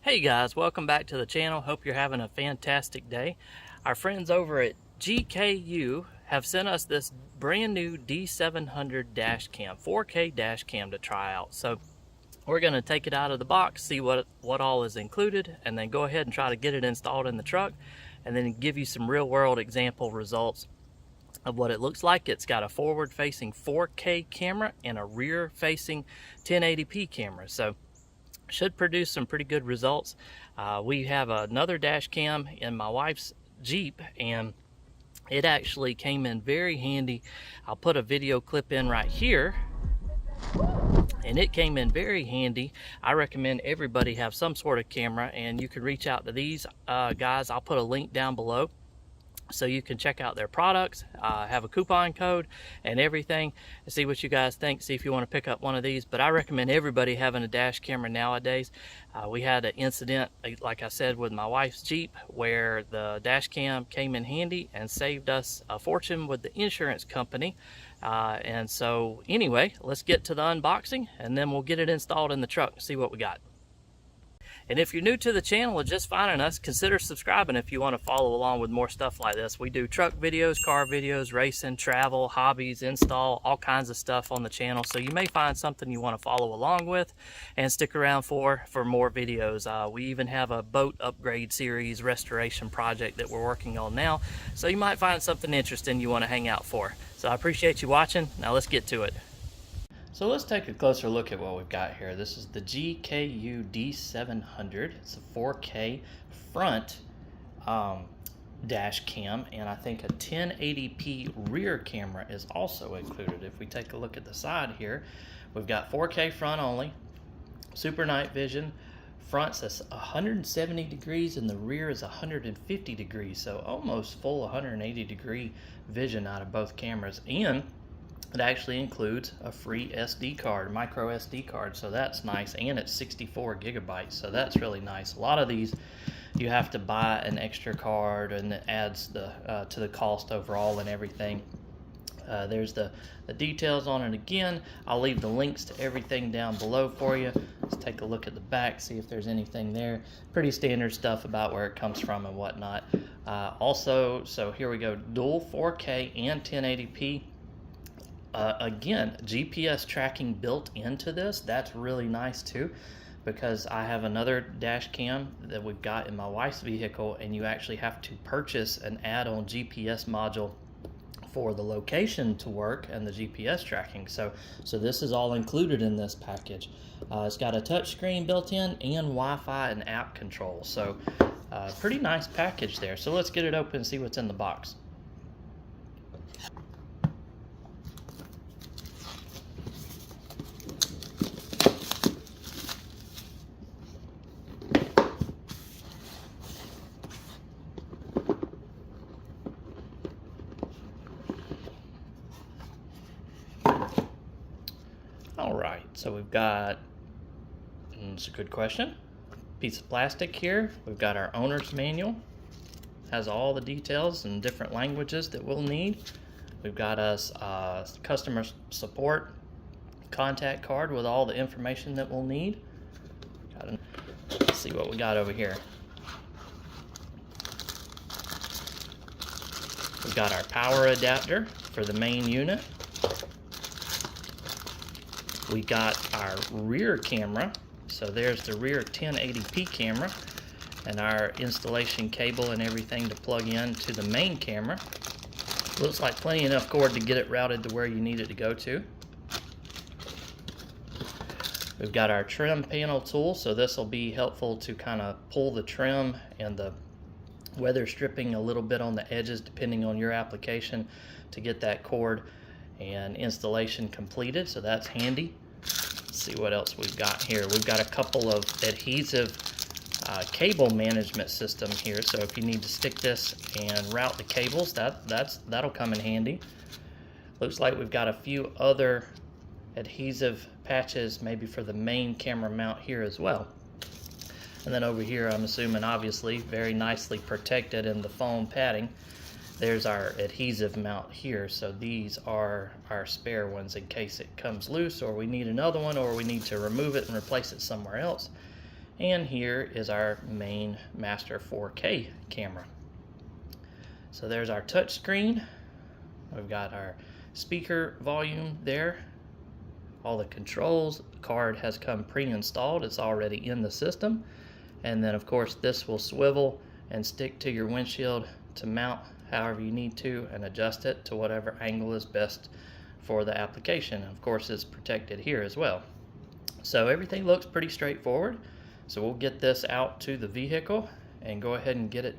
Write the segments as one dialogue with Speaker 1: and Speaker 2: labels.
Speaker 1: Hey guys, welcome back to the channel. Hope you're having a fantastic day. Our friends over at GKU have sent us this brand new D700 Dash Cam, 4K Dash Cam to try out. So we're going to take it out of the box, see what all is included, and then go ahead and try to get it installed in the truck, and then give you some real world example results of what it looks like. It's got a forward facing 4K camera and a rear facing 1080p camera. So should produce some pretty good results. We have another dash cam in my wife's Jeep, and it actually came in very handy. I'll put a video clip in right here, and it came in very handy. I recommend everybody have some sort of camera, and you can reach out to these guys. I'll put a link down below so you can check out their products, have a coupon code and everything, and see what you guys think, see if you want to pick up one of these. But I recommend everybody having a dash camera nowadays. We had an incident, like I said, with my wife's Jeep where the dash cam came in handy and saved us a fortune with the insurance company. And so anyway, let's get to the unboxing, and then we'll get it installed in the truck and see what we got. And if you're new to the channel or just finding us, consider subscribing if you want to follow along with more stuff like this. We do truck videos, car videos, racing, travel, hobbies, install, all kinds of stuff on the channel. So you may find something you want to follow along with and stick around for more videos. We even have a boat upgrade series restoration project that we're working on now. So you might find something interesting you want to hang out for. So I appreciate you watching. Now let's get to it. So let's take a closer look at what we've got here. This is the GKU D700. It's a 4K front dash cam, and I think a 1080p rear camera is also included. If we take a look at the side here, we've got 4K front only, super night vision. Front's 170 degrees and the rear is 150 degrees, so almost full 180 degree vision out of both cameras. And it actually includes a free SD card, micro SD card, so that's nice, and it's 64 gigabytes, so that's really nice. A lot of these you have to buy an extra card, and it adds to the cost overall and everything. There's the details on it again. I'll leave the links to everything down below for you. Let's take a look at the back, see if there's anything there. Pretty standard stuff about where it comes from and whatnot. Also, so here we go, dual 4K and 1080p. Again, GPS tracking built into this. That's really nice too, because I have another dash cam that we've got in my wife's vehicle, and you actually have to purchase an add-on GPS module for the location to work and the GPS tracking. So this is all included in this package. It's got a touch screen built in and Wi-Fi and app control. So pretty nice package there. So let's get it open and see what's in the box. All right, so we've got, it's a good question, piece of plastic here. We've got our owner's manual, has all the details in different languages that we'll need. We've got us customer support contact card with all the information that we'll need. Let's see what we got over here. We've got our power adapter for the main unit. We got our rear camera, so there's the rear 1080p camera, and our installation cable and everything to plug in to the main camera. Looks like plenty enough cord to get it routed to where you need it to go to. We've got our trim panel tool, so this will be helpful to kind of pull the trim and the weather stripping a little bit on the edges depending on your application to get that cord and installation completed, so that's handy. Let's see what else we've got here. We've got a couple of adhesive cable management system here, so if you need to stick this and route the cables, that'll come in handy. Looks like we've got a few other adhesive patches maybe for the main camera mount here as well. And then over here, I'm assuming obviously very nicely protected in the foam padding, there's our adhesive mount here. So these are our spare ones in case it comes loose or we need another one or we need to remove it and replace it somewhere else. And here is our main master 4K camera. So there's our touch screen. We've got our speaker volume there. All the controls. The card has come pre-installed. It's already in the system. And then of course this will swivel and stick to your windshield to mount however you need to and adjust it to whatever angle is best for the application. Of course it's protected here as well. So everything looks pretty straightforward. So we'll get this out to the vehicle and go ahead and get it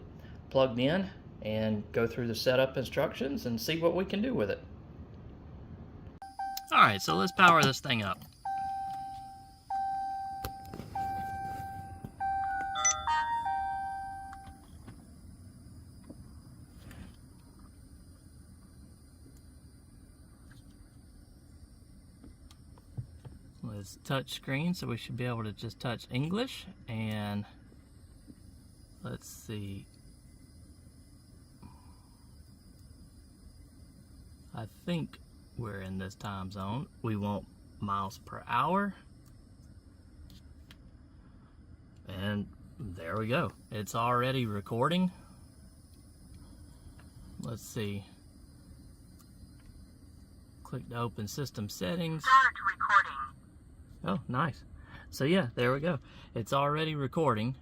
Speaker 1: plugged in and go through the setup instructions and see what we can do with it. Alright, so let's power this thing up. It's touch screen, so we should be able to just touch English, and let's see. I think we're in this time zone. We want miles per hour. And there we go. It's already recording. Let's see. Click to open system settings.
Speaker 2: Start recording.
Speaker 1: Oh, nice. So yeah, there we go. It's already recording.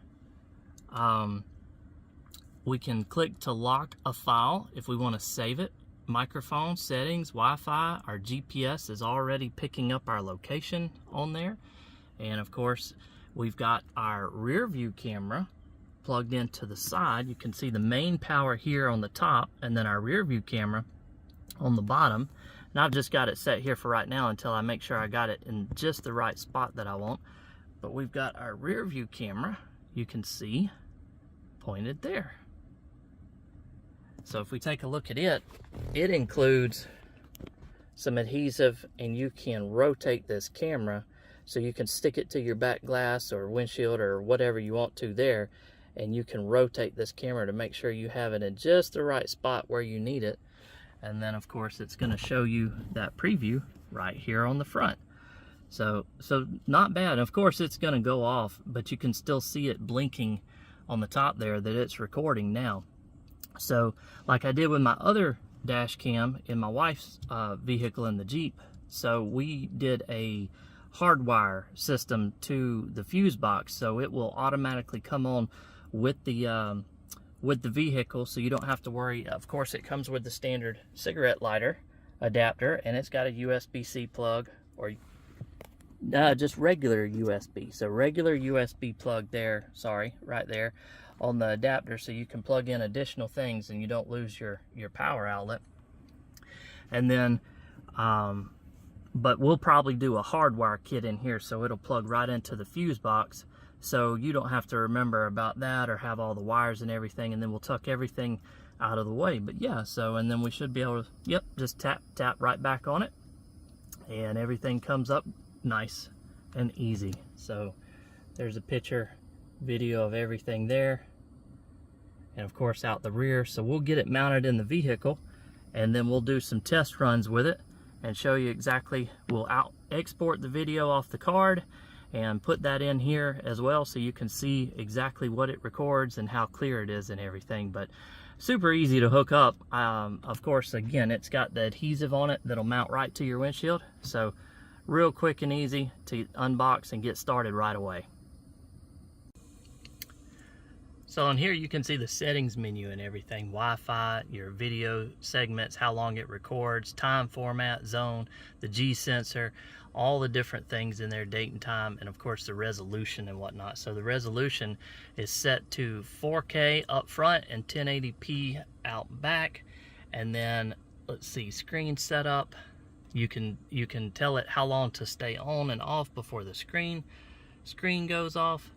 Speaker 1: We can click to lock a file if we want to save it. Microphone, settings, Wi-Fi, our GPS is already picking up our location on there. And of course, we've got our rear view camera plugged into the side. You can see the main power here on the top and then our rear view camera on the bottom. And I've just got it set here for right now until I make sure I got it in just the right spot that I want. But we've got our rear view camera, you can see, pointed there. So if we take a look at it, it includes some adhesive, and you can rotate this camera so you can stick it to your back glass or windshield or whatever you want to there, and you can rotate this camera to make sure you have it in just the right spot where you need it. And then of course it's going to show you that preview right here on the front. So not bad. Of course it's going to go off, but you can still see it blinking on the top there that it's recording now. So like I did with my other dash cam in my wife's vehicle in the Jeep, so we did a hardwire system to the fuse box, so it will automatically come on with the vehicle, so you don't have to worry. Of course it comes with the standard cigarette lighter adapter, and it's got a USB-C plug, or just regular USB. So regular USB plug there, sorry, right there on the adapter, so you can plug in additional things and you don't lose your power outlet. And then but we'll probably do a hardwire kit in here, so it'll plug right into the fuse box, so you don't have to remember about that or have all the wires and everything, and then we'll tuck everything out of the way. But yeah, so and then we should be able to, yep, just tap right back on it and everything comes up nice and easy. So there's a picture video of everything there, and of course out the rear. So we'll get it mounted in the vehicle, and then we'll do some test runs with it and show you exactly. We'll export the video off the card and put that in here as well, so you can see exactly what it records and how clear it is and everything. But super easy to hook up. Of course, again, it's got the adhesive on it that'll mount right to your windshield, so real quick and easy to unbox and get started right away. So on here you can see the settings menu and everything, Wi-Fi, your video segments, how long it records, time format, zone, the G sensor, all the different things in there, date and time, and of course the resolution and whatnot. So the resolution is set to 4K up front and 1080p out back. And then let's see, screen setup. You can tell it how long to stay on and off before the screen goes off.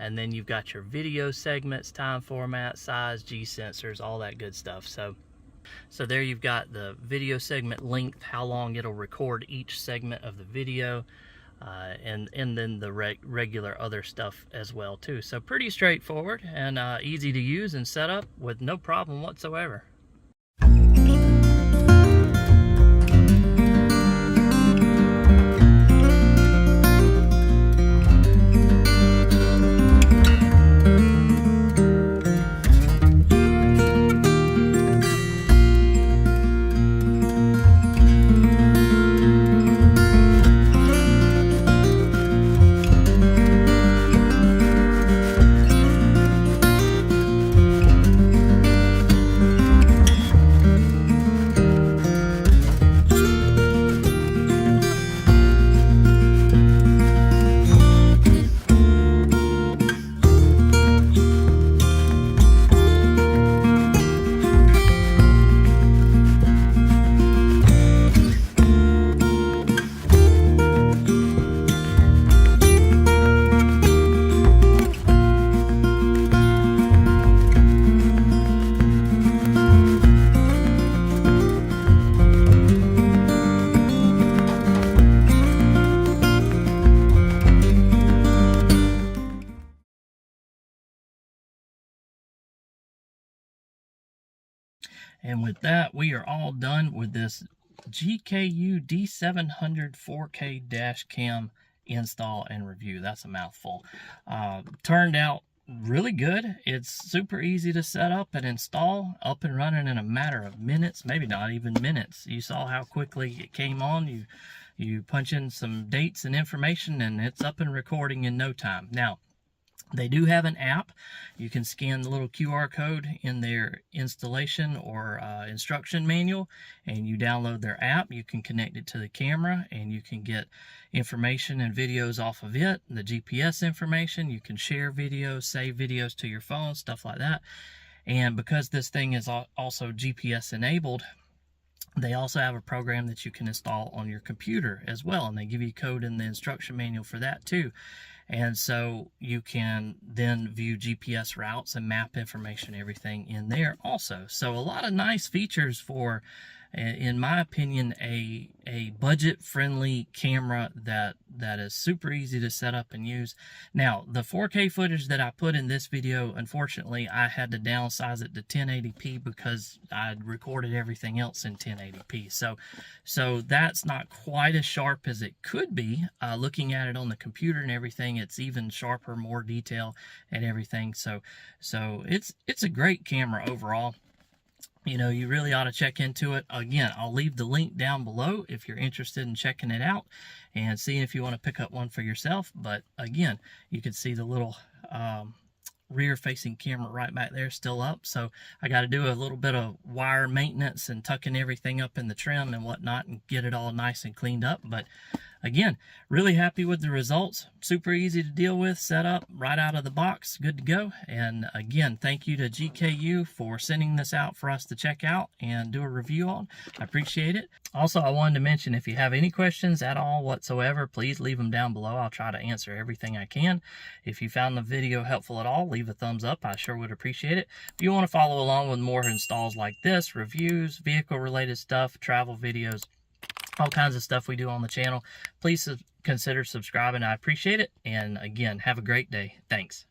Speaker 1: And then you've got your video segments, time format, size, G sensors, all that good stuff. So there you've got the video segment length, how long it'll record each segment of the video, and then the regular other stuff as well too. So pretty straightforward and easy to use and set up with no problem whatsoever. And with that, we are all done with this GKU D700 4K Dash Cam install and review. That's a mouthful. Turned out really good. It's super easy to set up and install, up and running in a matter of minutes, maybe not even minutes. You saw how quickly it came on. You punch in some dates and information and it's up and recording in no time. Now, they do have an app. You can scan the little QR code in their installation or instruction manual, and you download their app. You can connect it to the camera, and you can get information and videos off of it, the GPS information. You can share videos, save videos to your phone, stuff like that. And because this thing is also GPS enabled, they also have a program that you can install on your computer as well, and they give you code in the instruction manual for that too. And so you can then view GPS routes and map information, everything in there also. So a lot of nice features for, in my opinion, a budget-friendly camera that is super easy to set up and use. Now, the 4K footage that I put in this video, unfortunately, I had to downsize it to 1080p because I recorded everything else in 1080p. So that's not quite as sharp as it could be. Looking at it on the computer and everything, it's even sharper, more detail and everything. So it's a great camera overall. You know, you really ought to check into it. Again, I'll leave the link down below if you're interested in checking it out and seeing if you want to pick up one for yourself. But again, you can see the little rear-facing camera right back there still up. So I got to do a little bit of wire maintenance and tucking everything up in the trim and whatnot and get it all nice and cleaned up. But again, really happy with the results. Super easy to deal with, set up right out of the box, good to go. And again, thank you to GKU for sending this out for us to check out and do a review on. I appreciate it. Also, I wanted to mention, if you have any questions at all whatsoever, please leave them down below. I'll try to answer everything I can. If you found the video helpful at all, leave a thumbs up. I sure would appreciate it. If you want to follow along with more installs like this, reviews, vehicle related stuff, travel videos, all kinds of stuff we do on the channel, please consider subscribing. I appreciate it. And again, have a great day. Thanks.